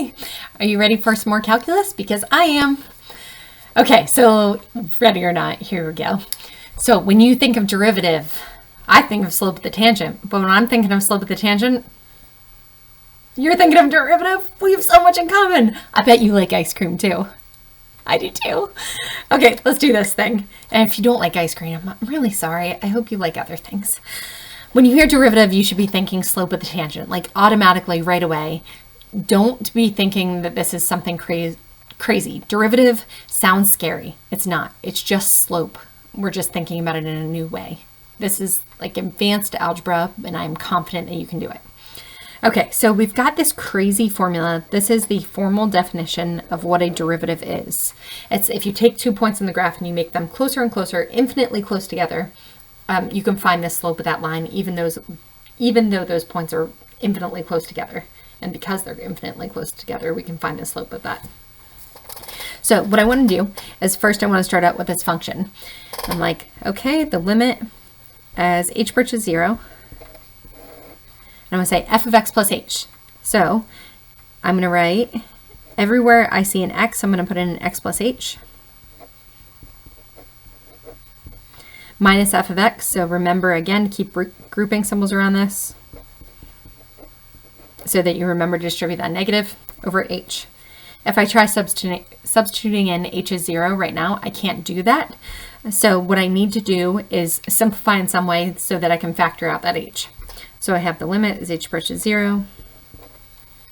Yay! Are you ready for some more calculus? Because I am. Okay, so ready or not, here we go. So when you think of derivative, I think of slope of the tangent. But when I'm thinking of slope of the tangent, you're thinking of derivative? We have so much in common. I bet you like ice cream too. I do too. Okay, let's do this thing. And if you don't like ice cream, I'm really sorry. I hope you like other things. When you hear derivative, you should be thinking slope of the tangent, like automatically right away. Don't be thinking that this is something crazy. Derivative sounds scary. It's not. It's just slope. We're just thinking about it in a new way. This is like advanced algebra, and I'm confident that you can do it. Okay, so we've got this crazy formula. This is the formal definition of what a derivative is. It's if you take 2 points in the graph and you make them closer and closer, infinitely close together, you can find the slope of that line, even though those points are infinitely close together. And because they're infinitely close together, we can find the slope of that. So what I want to do is first I want to start out with this function. I'm like, okay, the limit as h approaches 0. I'm going to say f of x plus h. So I'm going to write everywhere I see an x, I'm going to put in an x plus h. Minus f of x. So remember again, keep grouping symbols around this so that you remember to distribute that negative over h. If I try substituting in h is 0 right now, I can't do that. So what I need to do is simplify in some way so that I can factor out that h. So I have the limit as h approaches 0.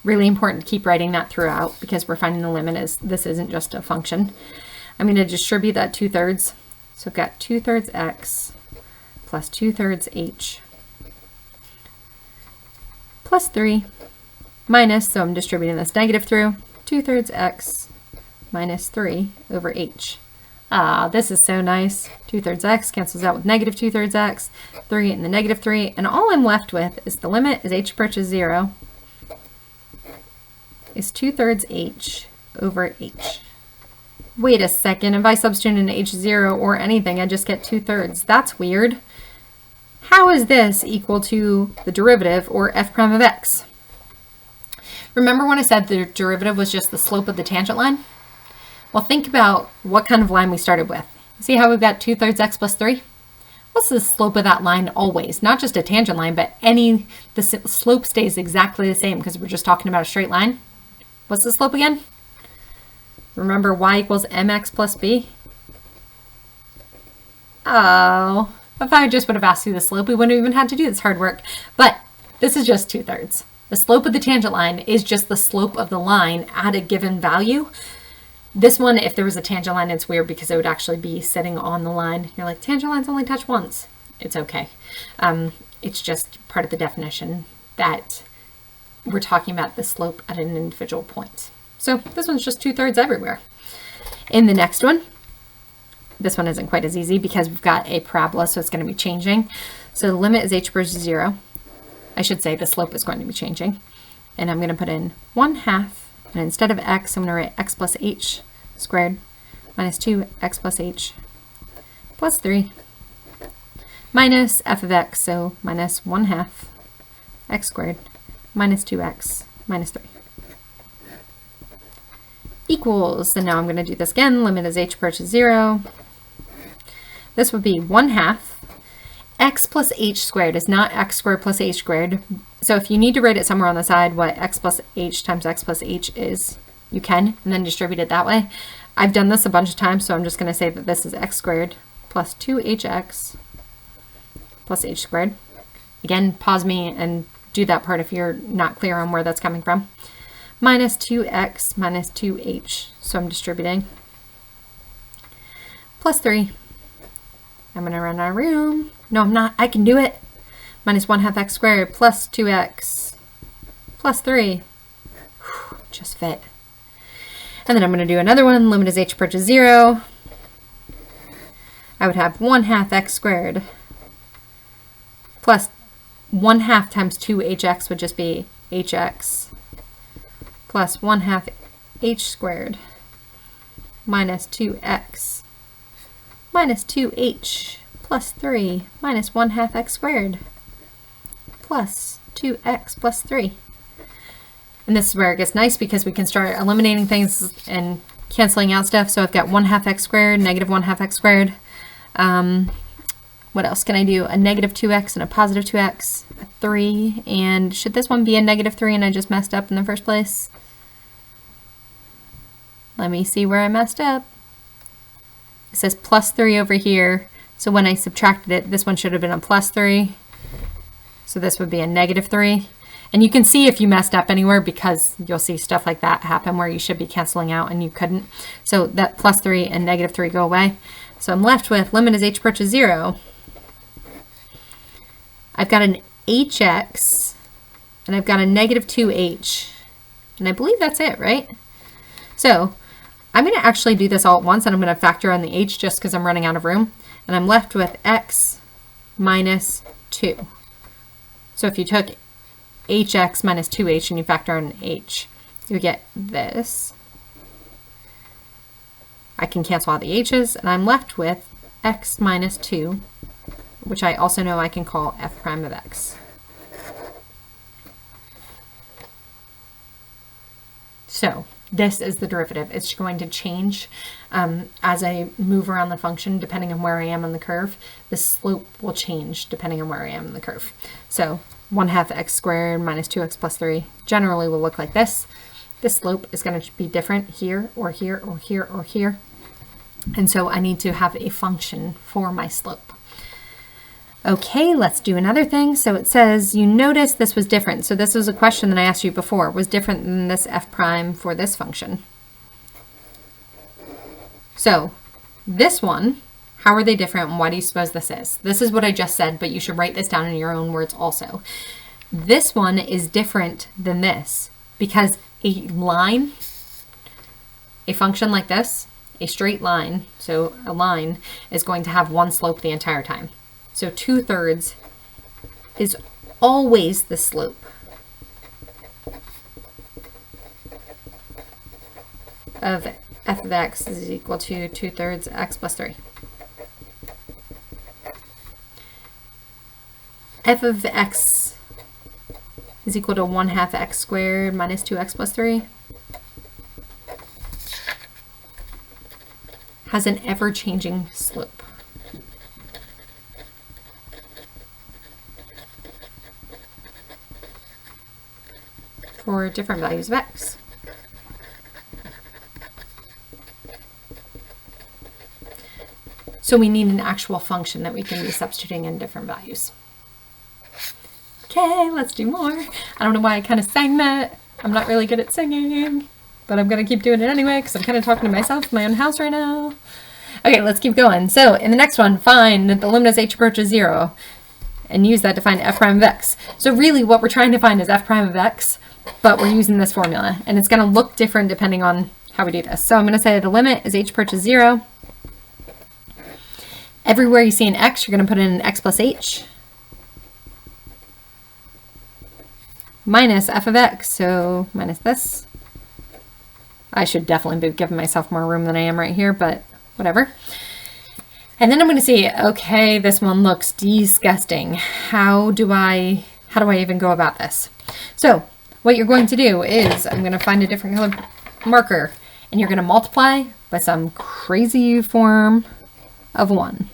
Really important to keep writing that throughout because we're finding the limit as this isn't just a function. I'm going to distribute that 2/3. So I've got 2/3 x plus 2/3 h plus 3 minus, so I'm distributing this negative through, 2/3 x minus 3 over h. Ah, this is so nice. 2/3 x cancels out with negative 2/3 x, 3 and the negative 3, and all I'm left with is the limit as h approaches 0 is 2/3 h over h. Wait a second, if I substitute in h0 or anything, I just get 2/3. That's weird. How is this equal to the derivative, or f prime of x? Remember when I said the derivative was just the slope of the tangent line? Well, think about what kind of line we started with. See how we've got 2/3 x plus 3? What's the slope of that line always? Not just a tangent line, but the slope stays exactly the same because we're just talking about a straight line. What's the slope again? Remember y equals mx plus b? Oh, if I just would have asked you the slope, we wouldn't have even had to do this hard work. But this is just 2/3. The slope of the tangent line is just the slope of the line at a given value. This one, if there was a tangent line, it's weird because it would actually be sitting on the line. You're like, tangent lines only touch once. It's okay. It's just part of the definition that we're talking about the slope at an individual point. So this one's just 2/3 everywhere. In the next one, this one isn't quite as easy because we've got a parabola, so it's going to be changing. So the limit is h approaches 0. I should say the slope is going to be changing. And I'm going to put in 1/2. And instead of x, I'm going to write x plus h squared minus 2x plus h plus 3 minus f of x, so minus 1/2 x squared minus 2x minus 3 equals, and now I'm going to do this again, limit as h approaches 0. This would be 1/2 x plus h squared is not x squared plus h squared. So if you need to write it somewhere on the side what x plus h times x plus h is, you can, and then distribute it that way. I've done this a bunch of times, so I'm just going to say that this is x squared plus 2hx plus h squared. Again, pause me and do that part if you're not clear on where that's coming from. Minus 2x minus 2h, so I'm distributing. Plus 3. I'm going to run out of room. No, I'm not. I can do it. Minus 1/2 x squared plus 2x plus 3. Whew, just fit. And then I'm going to do another one. Limit as h approaches 0. I would have 1/2 x squared plus 1/2 times 2hx would just be hx plus 1/2 h squared minus 2x minus 2h plus 3 minus 1/2 x squared plus 2x plus 3. And this is where it gets nice because we can start eliminating things and canceling out stuff. So I've got 1/2 x squared, negative 1/2 x squared. What else can I do? A negative 2x and a positive 2x, a 3. And should this one be a negative 3 and I just messed up in the first place? Let me see where I messed up. It says plus 3 over here. So when I subtracted it, this one should have been a plus 3. So this would be a negative 3. And you can see if you messed up anywhere because you'll see stuff like that happen where you should be canceling out and you couldn't. So that plus 3 and negative 3 go away. So I'm left with limit as h approaches 0. I've got an hx and I've got a negative 2h. And I believe that's it, right? So I'm going to actually do this all at once and I'm going to factor in the h just because I'm running out of room. And I'm left with x minus 2. So if you took hx minus 2h and you factor in h, you get this. I can cancel out the h's and I'm left with x minus 2, which I also know I can call f prime of x. So this is the derivative. It's going to change as I move around the function depending on where I am on the curve. The slope will change depending on where I am in the curve. So 1/2 x squared minus 2x plus 3 generally will look like this. This slope is going to be different here or here or here or here. And so I need to have a function for my slope. Okay, let's do another thing. So it says, you notice this was different. So this was a question that I asked you before. Was different than this f prime for this function. So this one, how are they different and why do you suppose this is? This is what I just said, but you should write this down in your own words also. This one is different than this because a line, a function like this, a straight line, so a line is going to have one slope the entire time. So 2/3 is always the slope of f of x is equal to 2/3 x plus 3. F of x is equal to 1/2 x squared minus 2x plus 3 has an ever-changing slope. For different values of x. So we need an actual function that we can be substituting in different values. Okay, let's do more. I don't know why I kind of sang that. I'm not really good at singing, but I'm going to keep doing it anyway because I'm kind of talking to myself in my own house right now. Okay, let's keep going. So in the next one, find the limit as h approaches 0 and use that to find f prime of x. So really what we're trying to find is f prime of x, but we're using this formula and it's going to look different depending on how we do this. So I'm going to say the limit as h approaches 0. Everywhere you see an x, you're going to put in an x plus h minus f of x. So minus this. I should definitely be giving myself more room than I am right here, but whatever. And then I'm going to say, okay, this one looks disgusting. How do I even go about this? So what you're going to do is I'm going to find a different color marker and you're going to multiply by some crazy form of 1.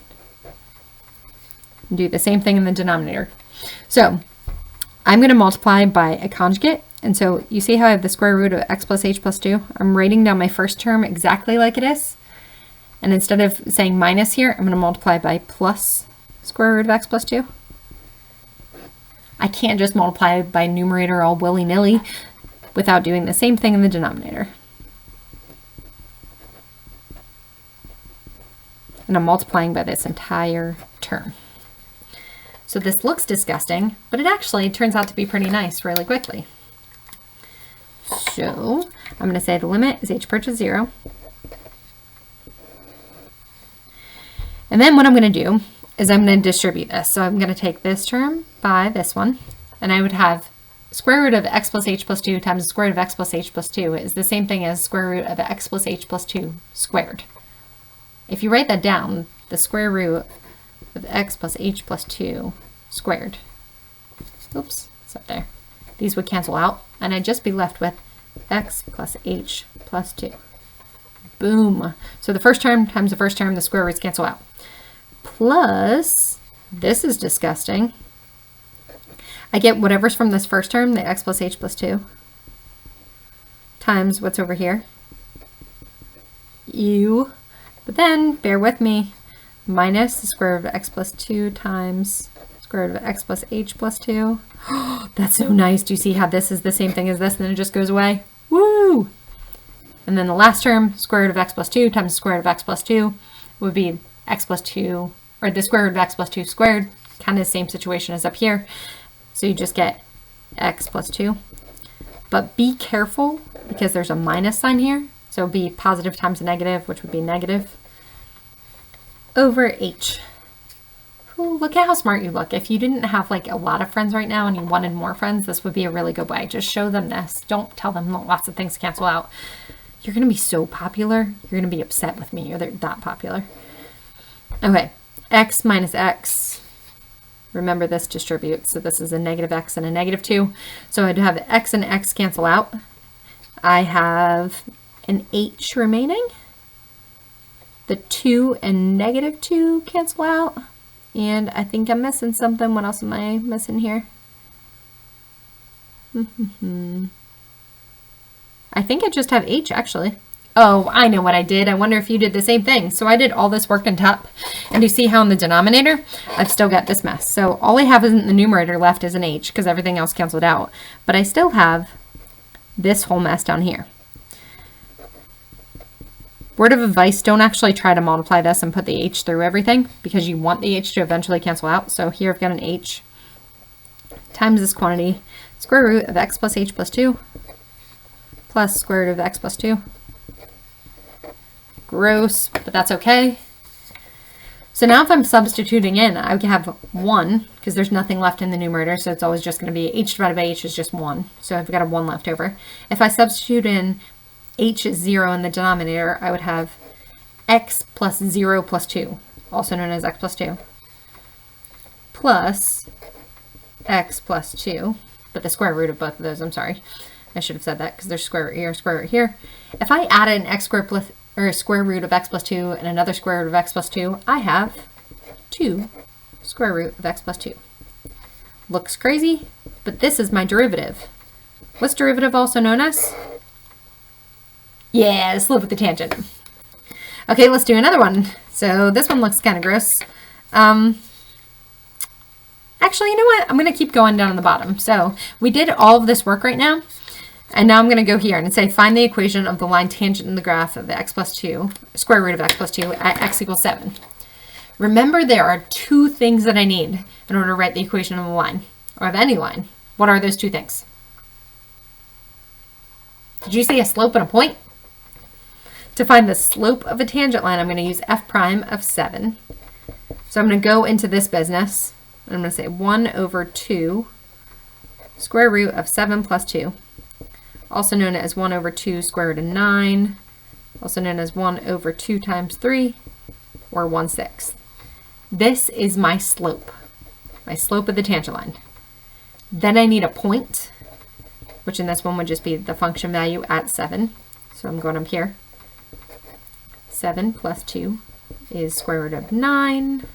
Do the same thing in the denominator. So I'm going to multiply by a conjugate. And so you see how I have the square root of x plus h plus 2? I'm writing down my first term exactly like it is. And instead of saying minus here, I'm going to multiply by plus square root of x plus 2. I can't just multiply by numerator all willy-nilly without doing the same thing in the denominator. And I'm multiplying by this entire term. So this looks disgusting, but it actually turns out to be pretty nice really quickly. So I'm going to say the limit is h approaches 0. And then what I'm going to do is I'm going to distribute this. So I'm going to take this term by this one, and I would have square root of x plus h plus 2 times the square root of x plus h plus 2 is the same thing as square root of x plus h plus 2 squared. If you write that down, the square root of x plus h plus 2 squared, oops, it's up there, these would cancel out, and I'd just be left with x plus h plus 2. Boom. So the first term times the first term, the square roots cancel out. Plus, this is disgusting. I get whatever's from this first term, the x plus h plus 2, times what's over here, u. But then, bear with me, minus the square root of x plus 2 times square root of x plus h plus 2. That's so nice. Do you see how this is the same thing as this, and then it just goes away? Woo! And then the last term, square root of x plus 2 times the square root of x plus 2 would be x plus 2, or the square root of x plus 2 squared, kind of the same situation as up here. So you just get x plus 2. But be careful, because there's a minus sign here. So it would be positive times a negative, which would be negative over h. Ooh, look at how smart you look. If you didn't have like a lot of friends right now and you wanted more friends, this would be a really good way. Just show them this. Don't tell them lots of things cancel out. You're going to be so popular. You're going to be upset with me. You're that popular. Okay, x minus x. Remember, this distributes. So this is a negative x and a negative 2. So I'd have x and x cancel out. I have an h remaining. The 2 and negative 2 cancel out. And I think I'm missing something. What else am I missing here? I think I just have h, actually. Oh, I know what I did. I wonder if you did the same thing. So I did all this work on top. And you see how in the denominator, I've still got this mess. So all I have in the numerator left is an h, because everything else canceled out. But I still have this whole mess down here. Word of advice, don't actually try to multiply this and put the h through everything, because you want the h to eventually cancel out. So here I've got an h times this quantity, square root of x plus h plus 2, plus square root of x plus 2. Gross, but that's okay. So now if I'm substituting in, I have 1, because there's nothing left in the numerator, so it's always just going to be h divided by h is just 1. So I've got a 1 left over. If I substitute in h is 0 in the denominator, I would have x plus 0 plus 2, also known as x plus 2, plus x plus 2, but the square root of both of those, I'm sorry. I should have said that because there's square root here, square root here. If I add an x squared plus, or a square root of x plus 2 and another square root of x plus 2, I have 2 square root of x plus 2. Looks crazy, but this is my derivative. What's derivative also known as? Yeah, the slope of the tangent. Okay, let's do another one. So this one looks kind of gross. Actually, you know what? I'm going to keep going down on the bottom. So we did all of this work right now. And now I'm going to go here and say, find the equation of the line tangent in the graph of the x plus 2, square root of x plus 2 at x equals 7. Remember, there are 2 things that I need in order to write the equation of the line, or of any line. What are those 2 things? Did you say a slope and a point? To find the slope of a tangent line, I'm going to use f prime of 7. So I'm going to go into this business. And I'm going to say 1 over 2 square root of 7 plus 2. Also known as 1 over 2 square root of 9. Also known as 1 over 2 times 3, or 1/6. This is my slope of the tangent line. Then I need a point, which in this one would just be the function value at 7. So I'm going up here. 7 plus 2 is square root of 9,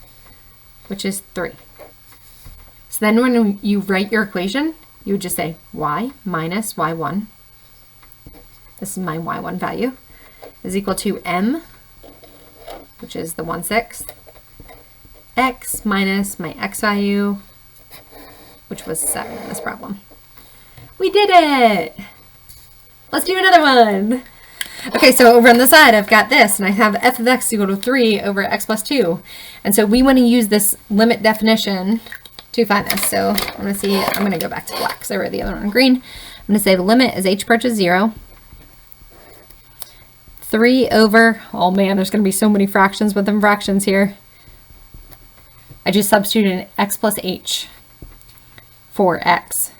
which is 3. So then when you write your equation, you would just say y minus y1, this is my y1 value, is equal to m, which is the 1/6, x minus my x value, which was 7 in this problem. We did it! Let's do another one! Okay, so over on the side, I've got this, and I have f of x equal to 3 over x plus 2. And so we want to use this limit definition to find this. So I'm going to see, I'm going to go back to black because I wrote the other one in green. I'm going to say the limit as h approaches 0. 3 over, oh man, there's going to be so many fractions within fractions here. I just substituted in x plus h for x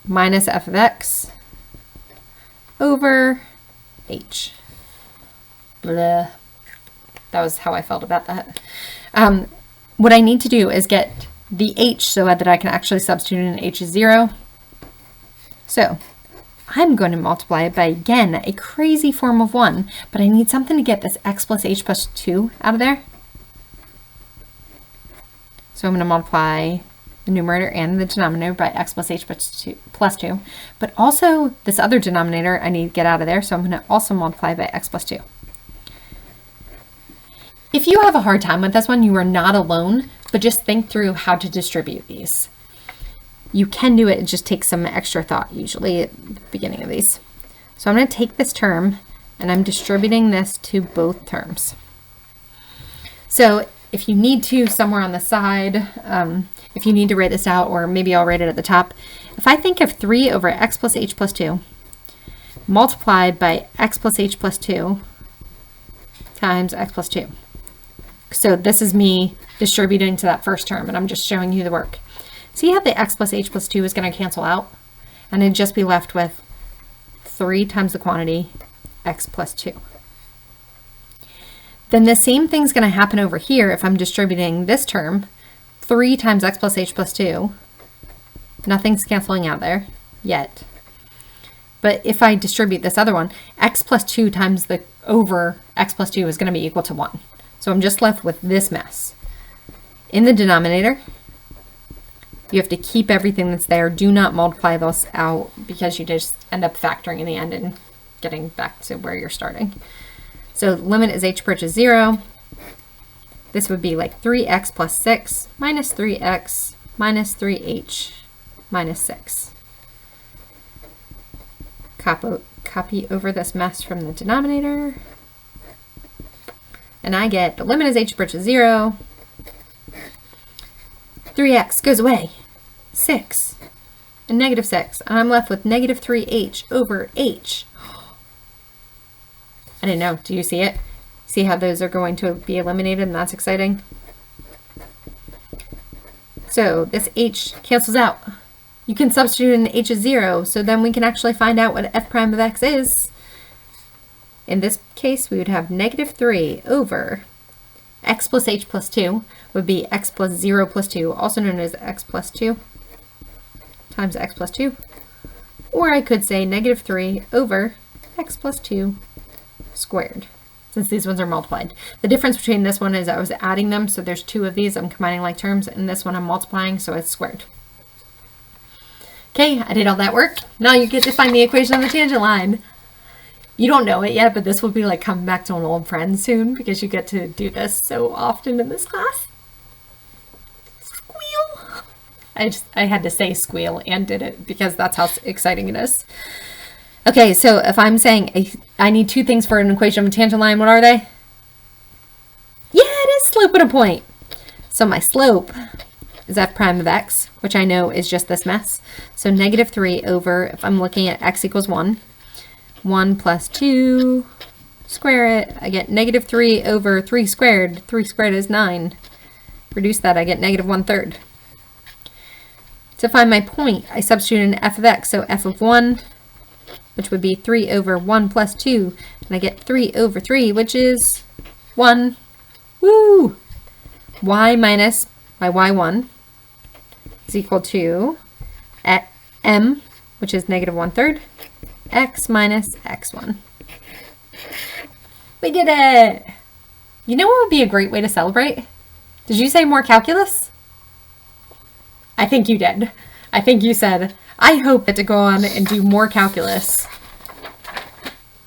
minus f of x over h. Blah. That was how I felt about that. What I need to do is get the h so that I can actually substitute in h is 0. So I'm going to multiply it by, again, a crazy form of 1, but I need something to get this x plus h plus 2 out of there. So I'm going to multiply the numerator and the denominator by x plus h plus 2, but also this other denominator I need to get out of there, so I'm going to also multiply by x plus 2. If you have a hard time with this one, you are not alone, but just think through how to distribute these. You can do it, it just takes some extra thought usually at the beginning of these. So I'm going to take this term and I'm distributing this to both terms. So if you need to, somewhere on the side, if you need to write this out, or maybe I'll write it at the top. If I think of 3 over x plus h plus 2 multiplied by x plus h plus 2 times x plus 2. So this is me distributing to that first term, and I'm just showing you the work. See how the x plus h plus 2 is going to cancel out? And it'd just be left with 3 times the quantity x plus 2. Then the same thing's going to happen over here if I'm distributing this term, 3 times x plus h plus 2. Nothing's canceling out there yet. But if I distribute this other one, x plus 2 times the over x plus 2 is going to be equal to 1. So I'm just left with this mess. In the denominator, you have to keep everything that's there. Do not multiply those out because you just end up factoring in the end and getting back to where you're starting. So limit as h approaches 0. This would be like 3x plus 6 minus 3x minus 3h minus 6. Copy over this mess from the denominator. And I get the limit as h approaches 0. 3x goes away. 6. And negative 6. And I'm left with negative 3h over h. I didn't know. Do you see it? See how those are going to be eliminated, and that's exciting? So this h cancels out. You can substitute in h as 0, so then we can actually find out what f prime of x is. In this case, we would have negative 3 over x plus h plus 2 would be x plus 0 plus 2, also known as x plus 2 times x plus 2. Or I could say negative 3 over x plus 2 squared, since these ones are multiplied. The difference between this one is I was adding them, so there's 2 of these, I'm combining like terms, and this one I'm multiplying, so it's squared. Okay, I did all that work. Now you get to find the equation of the tangent line. You don't know it yet, but this will be like coming back to an old friend soon because you get to do this so often in this class. Squeal! I had to say squeal and did it because that's how exciting it is. Okay, so if I'm saying I need 2 things for an equation of a tangent line, what are they? Yeah, it is slope and a point. So my slope is f prime of x, which I know is just this mess. So negative 3 over, if I'm looking at x equals 1, 1 plus 2, square it, I get negative 3 over 3 squared. 3 squared is 9. Reduce that, I get negative 1/3. To find my point, I substitute in f of x, so f of 1, which would be 3 over 1 plus 2, and I get 3 over 3, which is 1. Woo! Y minus my y1 is equal to m, which is negative 1/3, x minus x1. We did it! You know what would be a great way to celebrate? Did you say more calculus? I think you did. I think you said, I hope to go on and do more calculus.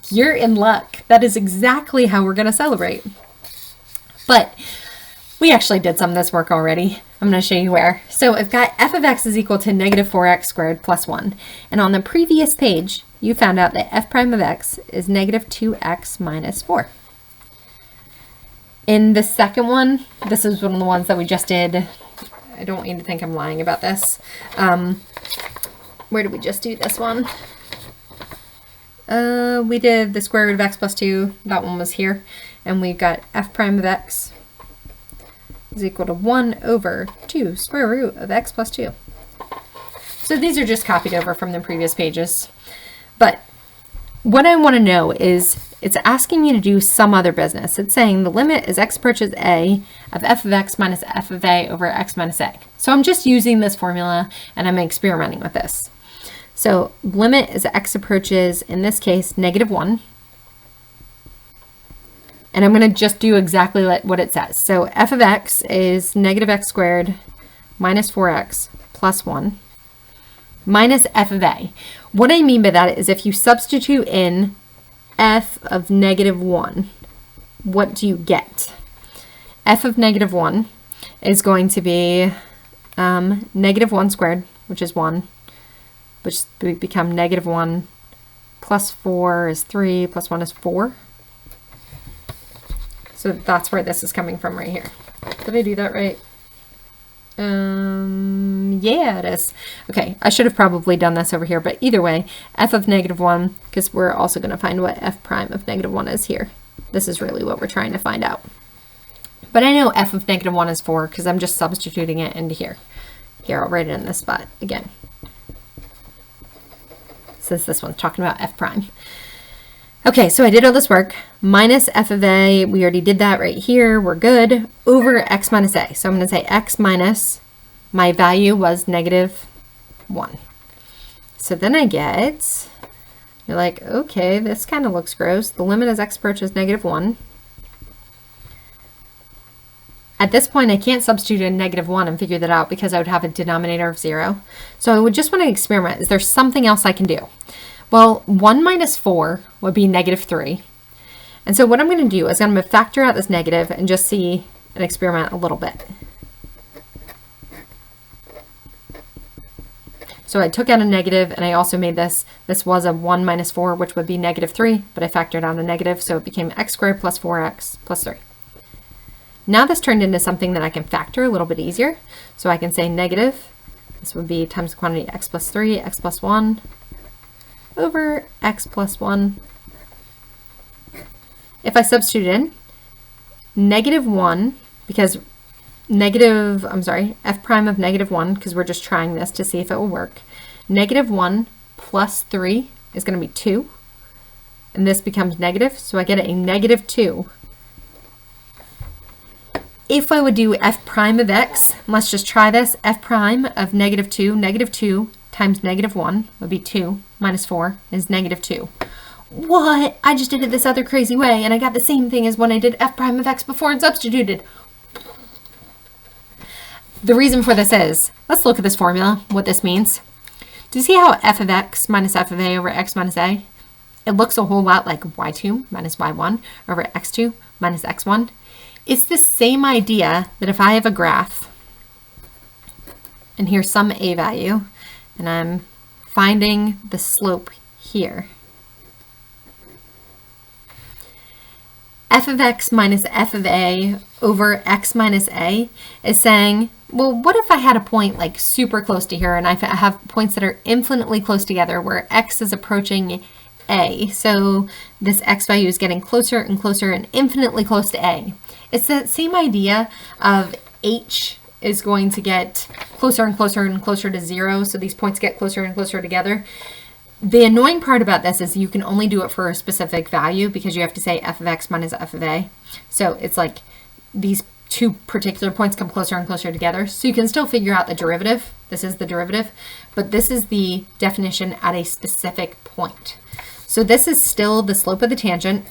You're in luck. That is exactly how we're going to celebrate. But we actually did some of this work already. I'm going to show you where. So I've got f of x is equal to negative 4x squared plus 1. And on the previous page, you found out that f prime of x is negative 2x minus 4. In the second one, this is one of the ones that we just did. I don't want you to think I'm lying about this. Where did we just do this one? We did the square root of x plus 2. That one was here. And we got f prime of x is equal to 1 over 2 square root of x plus 2. So these are just copied over from the previous pages. But what I want to know is, it's asking me to do some other business. It's saying the limit as x approaches a of f of x minus f of a over x minus a. So I'm just using this formula and I'm experimenting with this. So limit as x approaches, in this case, -1. And I'm going to just do exactly what it says. So f of x is -x squared minus 4x plus 1 minus f of a. What I mean by that is if you substitute in f of -1, what do you get? F of -1 is going to be -1 squared, which is 1, which would become -1 plus 4 is 3 plus 1 is 4. So that's where this is coming from right here. Did I do that right? Yeah, it is. Okay, I should have probably done this over here, but either way, f of -1, because we're also going to find what f prime of -1 is here. This is really what we're trying to find out. But I know f of -1 is 4 because I'm just substituting it into here. Here, I'll write it in this spot again, since this one's talking about f prime. Okay, so I did all this work. Minus f of a, we already did that right here. We're good. Over x minus a. So I'm going to say x minus, my value was -1. So then I get, you're like, okay, this kind of looks gross. The limit as x approaches -1. At this point, I can't substitute in -1 and figure that out because I would have a denominator of 0. So I would just want to experiment. Is there something else I can do? Well, 1 minus 4 would be -3. And so what I'm going to do is I'm going to factor out this negative and just see and experiment a little bit. So I took out a negative and I also made this was a 1 minus 4, which would be -3, but I factored out a negative, so it became x squared plus 4x plus 3. Now this turned into something that I can factor a little bit easier. So I can say negative, this would be times the quantity x plus 3, x plus 1, over x plus 1. If I substitute in -1, because f prime of -1, because we're just trying this to see if it will work. -1 plus 3 is going to be 2. And this becomes negative, so I get a -2. If I would do f prime of x, let's just try this. F prime of -2 times -1 would be 2 minus 4 is -2. What? I just did it this other crazy way, and I got the same thing as when I did f prime of x before and substituted. The reason for this is, let's look at this formula, what this means. Do you see how f of x minus f of a over x minus a? It looks a whole lot like y2 minus y1 over x2 minus x1. It's the same idea that if I have a graph, and here's some a value, and I'm finding the slope here. F of x minus f of a over x minus a is saying, well, what if I had a point like super close to here and I have points that are infinitely close together where x is approaching a. So this x value is getting closer and closer and infinitely close to a. It's that same idea of h is going to get closer and closer and closer to 0. So these points get closer and closer together. The annoying part about this is you can only do it for a specific value because you have to say f of x minus f of a. So it's like these two particular points come closer and closer together. So you can still figure out the derivative. This is the derivative, but this is the definition at a specific point. So this is still the slope of the tangent.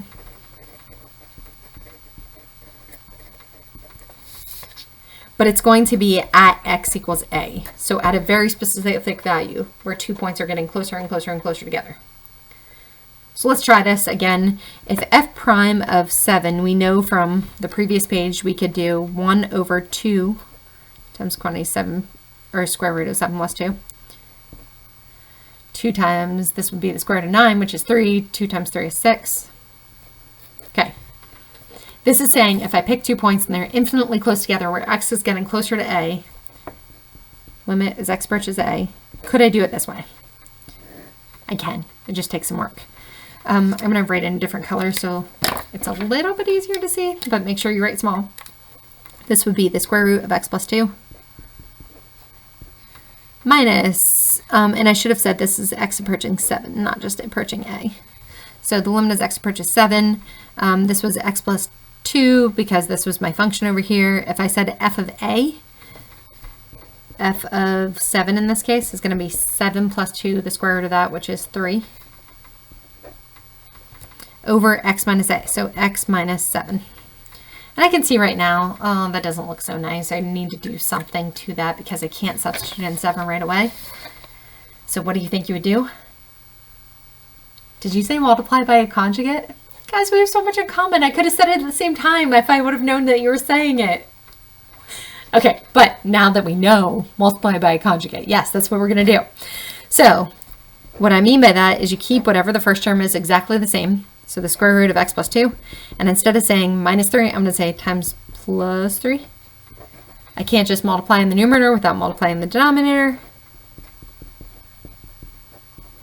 But it's going to be at x equals a. So at a very specific value where 2 points are getting closer and closer and closer together. So let's try this again. If f prime of 7, we know from the previous page, we could do 1 over 2 times quantity 7, or square root of 7 plus 2. 2 times, this would be the square root of 9, which is 3. 2 times 3 is 6. Okay. This is saying if I pick 2 points and they're infinitely close together where x is getting closer to a, limit as x approaches a, could I do it this way? I can. It just takes some work. I'm going to write in different colors so it's a little bit easier to see, but make sure you write small. This would be the square root of x plus 2 minus, and I should have said this is x approaching 7, not just approaching a. So the limit as x approaches 7. This was x plus 2 because this was my function over here. If I said f of a, f of 7 in this case is going to be 7 plus 2, the square root of that, which is 3, over x minus a, so x minus 7. And I can see right now, oh, that doesn't look so nice. I need to do something to that because I can't substitute in 7 right away. So what do you think you would do? Did you say multiply by a conjugate? Guys, we have so much in common. I could have said it at the same time if I would have known that you were saying it. Okay, but now that we know, multiply by a conjugate. Yes, that's what we're going to do. So what I mean by that is you keep whatever the first term is exactly the same. So the square root of x plus 2. And instead of saying minus 3, I'm going to say times plus 3. I can't just multiply in the numerator without multiplying the denominator.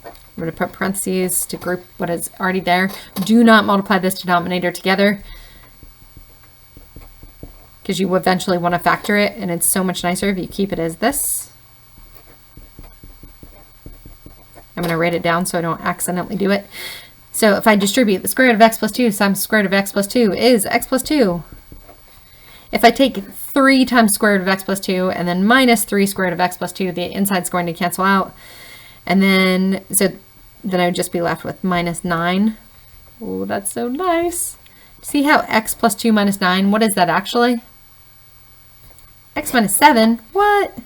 I'm going to put parentheses to group what is already there. Do not multiply this denominator together because you eventually want to factor it, and it's so much nicer if you keep it as this. I'm going to write it down so I don't accidentally do it. So if I distribute the square root of x plus 2 times the square root of x plus 2 is x plus 2. If I take 3 times square root of x plus 2 and then minus 3 square root of x plus 2, the inside's going to cancel out. And then, then I would just be left with minus 9. Oh, that's so nice. See how x plus 2 minus 9, what is that actually? X minus 7, what?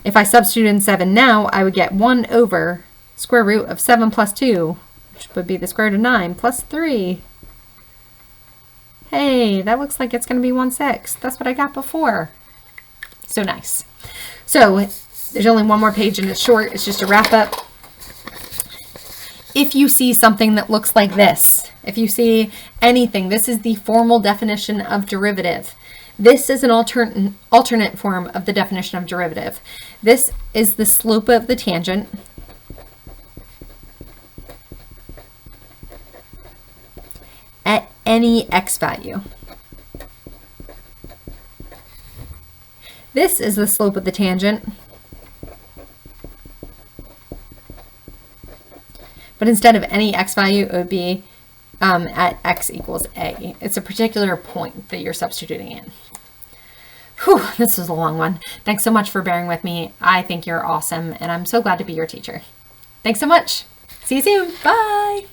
If I substitute in 7 now, I would get 1 over square root of 7 plus 2, which would be the square root of 9 plus 3. Hey, that looks like it's going to be 1/6. That's what I got before. So nice. So there's only one more page and it's short. It's just a wrap up. If you see something that looks like this, if you see anything, this is the formal definition of derivative. This is an alternate form of the definition of derivative. This is the slope of the tangent at any x value. This is the slope of the tangent, but instead of any x value, it would be at x equals a. It's a particular point that you're substituting in. Whew, this was a long one. Thanks so much for bearing with me. I think you're awesome, and I'm so glad to be your teacher. Thanks so much. See you soon. Bye.